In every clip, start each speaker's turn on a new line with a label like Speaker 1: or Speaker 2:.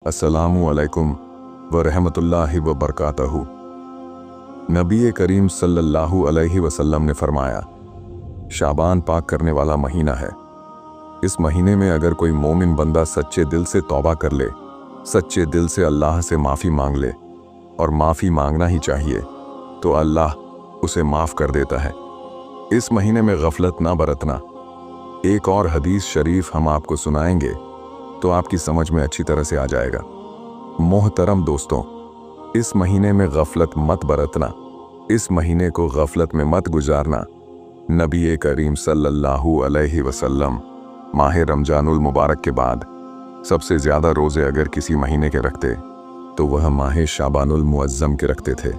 Speaker 1: अस्सलामु अलैकुम व रहमतुल्लाहि व बरकातहू। नबी करीम सल्लल्लाहु अलैहि वसल्लम ने फरमाया, शाबान पाक करने वाला महीना है। इस महीने में अगर कोई मोमिन बंदा सच्चे दिल से तौबा कर ले, सच्चे दिल से अल्लाह से माफ़ी मांग ले, और माफ़ी मांगना ही चाहिए, तो अल्लाह उसे माफ़ कर देता है। इस महीने में गफलत ना बरतना। एक और हदीस शरीफ हम आपको सुनाएंगे तो आपकी समझ में अच्छी तरह से आ जाएगा। मोहतरम दोस्तों, इस महीने में गफलत मत बरतना, इस महीने को गफलत में मत गुजारना। नबी करीम सल्लल्लाहु अलैहि वसल्लम माह रमजानुल मुबारक के बाद सबसे ज़्यादा रोज़े अगर किसी महीने के रखते तो वह माह शाबानुल मुअज्जम के रखते थे,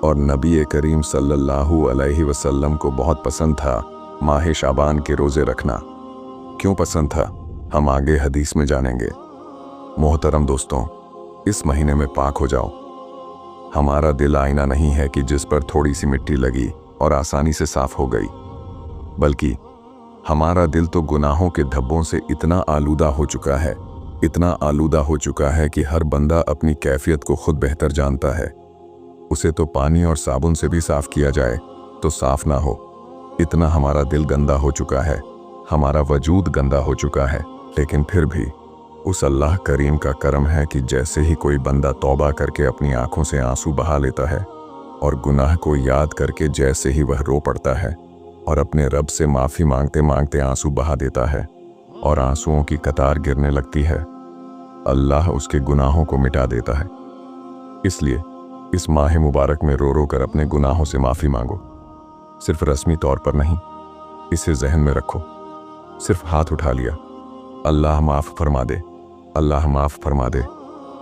Speaker 1: और नबी करीम सल्लल्लाहु अलैहि वसल्लम को बहुत पसंद था माह शाबान के रोज़े रखना। क्यों पसंद था, हम आगे हदीस में जानेंगे। मोहतरम दोस्तों, इस महीने में पाक हो जाओ। हमारा दिल आईना नहीं है कि जिस पर थोड़ी सी मिट्टी लगी और आसानी से साफ हो गई, बल्कि हमारा दिल तो गुनाहों के धब्बों से इतना आलूदा हो चुका है, इतना आलूदा हो चुका है कि हर बंदा अपनी कैफियत को खुद बेहतर जानता है। उसे तो पानी और साबुन से भी साफ किया जाए तो साफ ना हो, इतना हमारा दिल गंदा हो चुका है, हमारा वजूद गंदा हो चुका है। लेकिन फिर भी उस अल्लाह करीम का करम है कि जैसे ही कोई बंदा तौबा करके अपनी आंखों से आंसू बहा लेता है और गुनाह को याद करके जैसे ही वह रो पड़ता है और अपने रब से माफ़ी मांगते मांगते आंसू बहा देता है और आंसुओं की कतार गिरने लगती है, अल्लाह उसके गुनाहों को मिटा देता है। इसलिए इस माह मुबारक में रो रो कर अपने गुनाहों से माफ़ी मांगो। सिर्फ रस्मी तौर पर नहीं, इसे जहन में रखो। सिर्फ हाथ उठा लिया, अल्लाह माफ़ फरमा दे, अल्लाह माफ़ फरमा दे,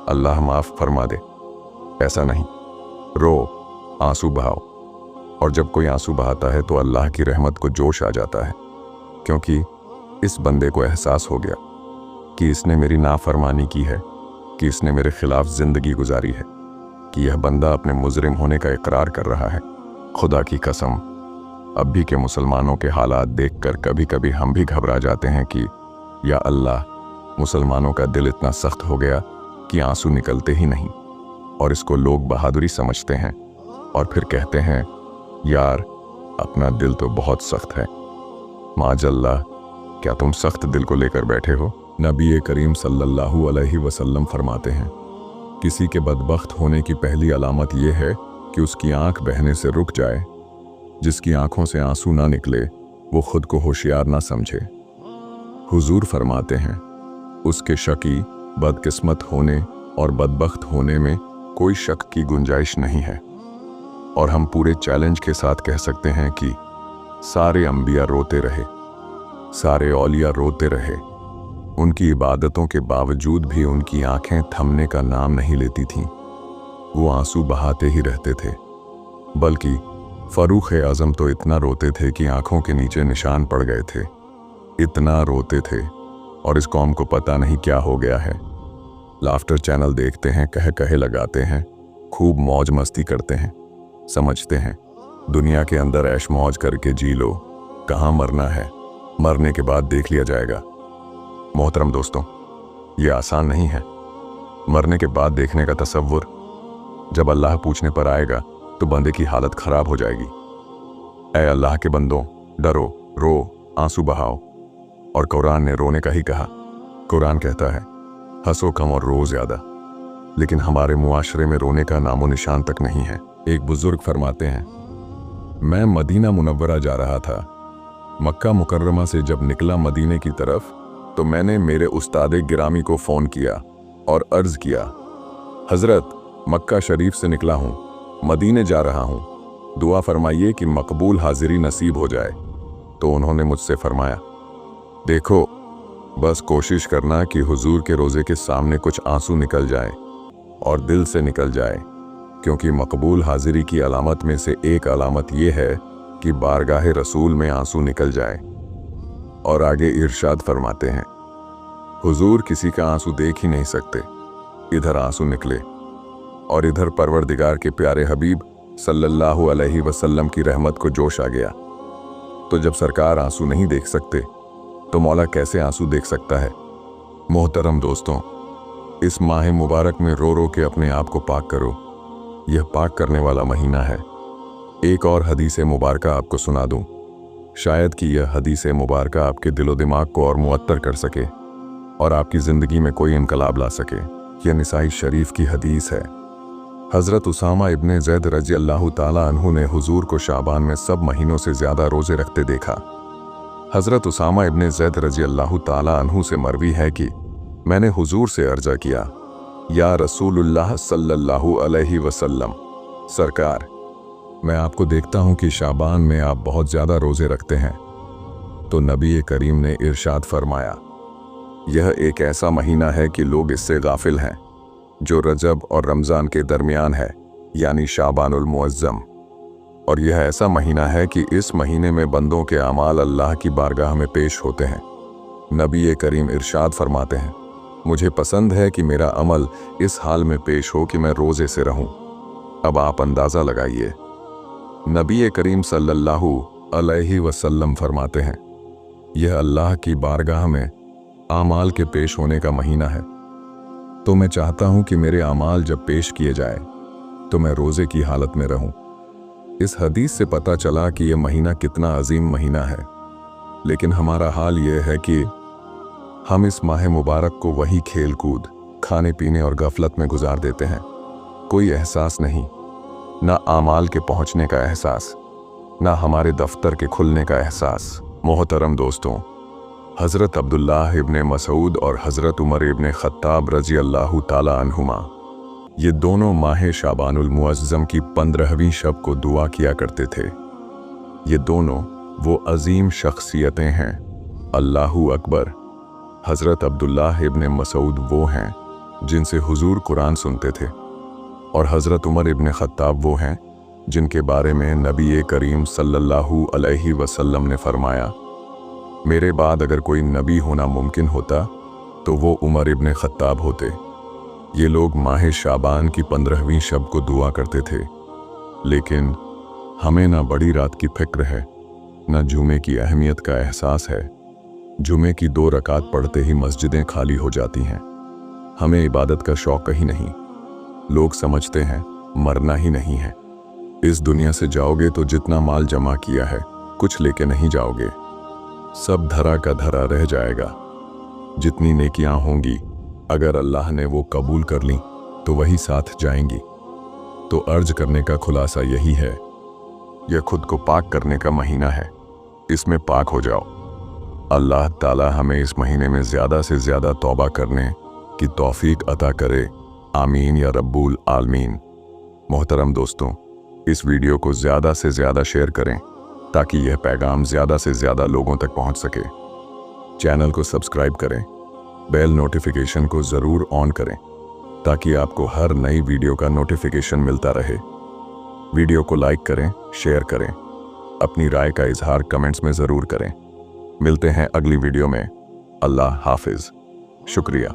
Speaker 1: अल्लाह माफ़ फरमा दे, ऐसा नहीं। रो, आंसू बहाओ, और जब कोई आंसू बहाता है तो अल्लाह की रहमत को जोश आ जाता है, क्योंकि इस बंदे को एहसास हो गया कि इसने मेरी नाफरमानी की है, कि इसने मेरे खिलाफ ज़िंदगी गुजारी है, कि यह बंदा अपने मुजरिम होने का इकरार कर रहा है। खुदा की कसम, अब भी के मुसलमानों के हालात देखकर कभी कभी हम भी घबरा जाते हैं कि या अल्लाह, मुसलमानों का दिल इतना सख्त हो गया कि आंसू निकलते ही नहीं, और इसको लोग बहादुरी समझते हैं और फिर कहते हैं, यार अपना दिल तो बहुत सख्त है। माजल्ला, क्या तुम सख्त दिल को लेकर बैठे हो? नबी करीम सल्लल्लाहु अलैहि वसल्लम फरमाते हैं, किसी के बदबख्त होने की पहली अलामत यह है कि उसकी आंख बहने से रुक जाए। जिसकी आंखों से आंसू ना निकले वो खुद को होशियार ना समझे। हुजूर फरमाते हैं, उसके शकी, बदकिस्मत होने और बदबख्त होने में कोई शक की गुंजाइश नहीं है। और हम पूरे चैलेंज के साथ कह सकते हैं कि सारे अंबिया रोते रहे, सारे औलिया रोते रहे, उनकी इबादतों के बावजूद भी उनकी आंखें थमने का नाम नहीं लेती थीं। वो आंसू बहाते ही रहते थे। बल्कि फ़ारूक आज़म तो इतना रोते थे कि आंखों के नीचे निशान पड़ गए थे, इतना रोते थे, और इस कौम को पता नहीं क्या हो गया है। लाफ्टर चैनल देखते हैं, कह कहे लगाते हैं, खूब मौज मस्ती करते हैं, समझते हैं दुनिया के अंदर ऐश मौज करके जी लो, कहाँ मरना है, मरने के बाद देख लिया जाएगा। मोहतरम दोस्तों, ये आसान नहीं है। मरने के बाद देखने का तसव्वुर, जब अल्लाह पूछने पर आएगा तो बंदे की हालत खराब हो जाएगी। ऐ अल्लाह के बंदों, डरो, रो, आंसू बहाओ। और कुरान ने रोने का ही कहा। कुरान कहता है, हंसो कम और रो ज्यादा, लेकिन हमारे मुआशरे में रोने का नामो निशान तक नहीं है। एक बुजुर्ग फरमाते हैं, मैं मदीना मुनव्वरा जा रहा था। मक्का मुकर्रमा से जब निकला मदीने की तरफ तो मैंने मेरे उस्ताद गिरामी को फ़ोन किया और अर्ज़ किया, हज़रत, मक्का शरीफ से निकला हूँ, मदीने जा रहा हूँ, दुआ फरमाइए कि मकबूल हाजिरी नसीब हो जाए। तो उन्होंने मुझसे फरमाया, देखो, बस कोशिश करना कि हुजूर के रोज़े के सामने कुछ आंसू निकल जाए और दिल से निकल जाए, क्योंकि मकबूल हाजिरी की अलामत में से एक अलामत ये है कि बारगाह रसूल में आंसू निकल जाए। और आगे इरशाद फरमाते हैं, हुजूर किसी का आंसू देख ही नहीं सकते, इधर आंसू निकले, और इधर परवरदिगार के प्यारे हबीब सल्लल्लाहु अलैहि वसल्लम की रहमत को जोश आ गया। तो जब सरकार आंसू नहीं देख सकते तो मौला कैसे आंसू देख सकता है? मोहतरम दोस्तों, इस माह मुबारक में रो रो के अपने आप को पाक करो। यह पाक करने वाला महीना है। एक और हदीस मुबारक आपको सुना दूं, शायद कि यह हदीस मुबारक आपके दिलो दिमाग को और मुअत्तर कर सके और आपकी ज़िंदगी में कोई इनकलाब ला सके। यह निसाई शरीफ की हदीस है। हज़रत उसामा इब्ने ज़ैद रज़ी अल्लाह ताला अन्हु ने हुजूर को शाबान में सब महीनों से ज़्यादा रोज़े रखते देखा। हज़रत उसामा इब्ने ज़ैद रज़ी अल्लाह ताला अन्हु से मरवी है कि मैंने हुजूर से अर्ज़ा किया, या रसूलुल्लाह सल्लल्लाहु अलैहि वसल्लम, सरकार, मैं आपको देखता हूँ कि शाबान में आप बहुत ज़्यादा रोज़े रखते हैं। तो नबी करीम ने इरशाद फरमाया, यह एक ऐसा महीना है कि लोग इससे गाफिल हैं, जो रजब और रमज़ान के दरमियान है, यानी शाबानुल मुअज़्ज़म। और यह ऐसा महीना है कि इस महीने में बंदों के अमाल अल्लाह की बारगाह में पेश होते हैं। नबी करीम इरशाद फरमाते हैं, मुझे पसंद है कि मेरा अमल इस हाल में पेश हो कि मैं रोज़े से रहूं। अब आप अंदाज़ा लगाइए, नबी करीम सल्लल्लाहु अलैहि वसल्लम फरमाते हैं, यह अल्लाह की बारगाह में आमाल के पेश होने का महीना है। तो मैं चाहता हूं कि मेरे आमाल जब पेश किए जाए तो मैं रोज़े की हालत में रहूं। इस हदीस से पता चला कि यह महीना कितना अजीम महीना है। लेकिन हमारा हाल यह है कि हम इस माह मुबारक को वही खेल कूद, खाने पीने और गफलत में गुजार देते हैं। कोई एहसास नहीं, ना आमाल के पहुंचने का एहसास, ना हमारे दफ्तर के खुलने का एहसास। मोहतरम दोस्तों, हज़रत अब्दुल्लाह इब्ने मसूद और हज़रत उमर इब्ने ख़त्ताब रज़ी अल्लाह ताला अन्हुमा, ये दोनों माह शाबानुल मुअज़्ज़म की 15वीं शब को दुआ किया करते थे। ये दोनों वो अजीम शख्सियतें हैं। अल्लाहु अकबर। हज़रत अब्दुल्लाह इब्ने मसूद वो हैं जिनसे हुजूर कुरान सुनते थे, और हज़रत उमर इब्ने ख़त्ताब वो हैं जिनके बारे में नबी करीम सल्लल्लाहु अलैहि वसल्लम ने फरमाया, मेरे बाद अगर कोई नबी होना मुमकिन होता तो वो उमर इब्ने ख़त्ताब होते। ये लोग माह शाबान की 15वीं शब को दुआ करते थे। लेकिन हमें ना बड़ी रात की फिक्र है, ना जुमे की अहमियत का एहसास है। जुमे की 2 रकात पढ़ते ही मस्जिदें खाली हो जाती हैं। हमें इबादत का शौक़ ही नहीं। लोग समझते हैं मरना ही नहीं है। इस दुनिया से जाओगे तो जितना माल जमा किया है कुछ लेके नहीं जाओगे, सब धरा का धरा रह जाएगा। जितनी नेकियां होंगी अगर अल्लाह ने वो कबूल कर ली तो वही साथ जाएंगी। तो अर्ज करने का खुलासा यही है, यह खुद को पाक करने का महीना है। इसमें पाक हो जाओ। अल्लाह ताला हमें इस महीने में ज़्यादा से ज़्यादा तौबा करने की तौफीक अता करे। आमीन या रब्बुल आलमीन। मोहतरम दोस्तों, इस वीडियो को ज़्यादा से ज़्यादा शेयर करें ताकि यह पैगाम ज़्यादा से ज़्यादा लोगों तक पहुंच सके। चैनल को सब्सक्राइब करें, बेल नोटिफिकेशन को ज़रूर ऑन करें ताकि आपको हर नई वीडियो का नोटिफिकेशन मिलता रहे। वीडियो को लाइक करें, शेयर करें, अपनी राय का इजहार कमेंट्स में ज़रूर करें। मिलते हैं अगली वीडियो में। अल्लाह हाफिज़। शुक्रिया।